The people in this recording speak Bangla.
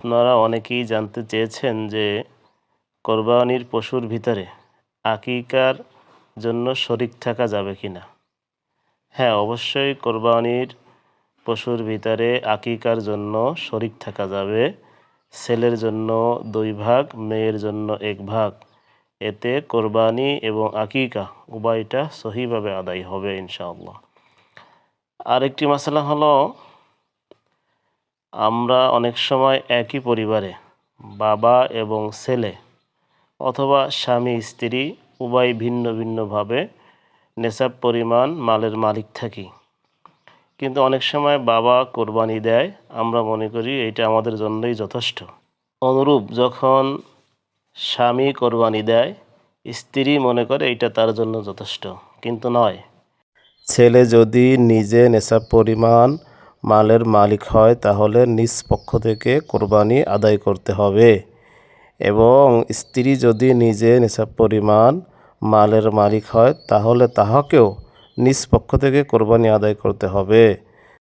আপনারা অনেকেই জানতে চেয়েছেন যে কোরবানির পশুর ভিতরে আকিকার জন্য শরীক থাকা যাবে কি না। হ্যাঁ, অবশ্যই কোরবানির পশুর ভিতরে আকিকার জন্য শরীক থাকা যাবে। ছেলের জন্য 2 ভাগ, মেয়ের জন্য 1 ভাগ। এতে কোরবানি এবং আকিকা উভয়টা সহিভাবে আদায় হবে ইনশাআল্লাহ। আরেকটি মাসালা হলো, আমরা অনেক সময় একই পরিবারে বাবা এবং ছেলে অথবা স্বামী স্ত্রী উভয় ভিন্ন ভিন্নভাবে নেশাব পরিমাণ মালের মালিক থাকি, কিন্তু অনেক সময় বাবা কোরবানি দেয়, আমরা মনে করি এটা আমাদের জন্যই যথেষ্ট। অনুরূপ যখন স্বামী কোরবানি দেয়, স্ত্রী মনে করে এটা তার জন্য যথেষ্ট, কিন্তু নয়। ছেলে যদি নিজে নেশাব পরিমাণ মালের মালিক হয় তাহলে নিজ পক্ষ থেকে কোরবানি আদায় করতে হবে, এবং স্ত্রী যদি নিজে নেশাব পরিমাণ মালের মালিক হয় তাহলে তাহাকেও নিজ পক্ষ থেকে কোরবানি আদায় করতে হবে।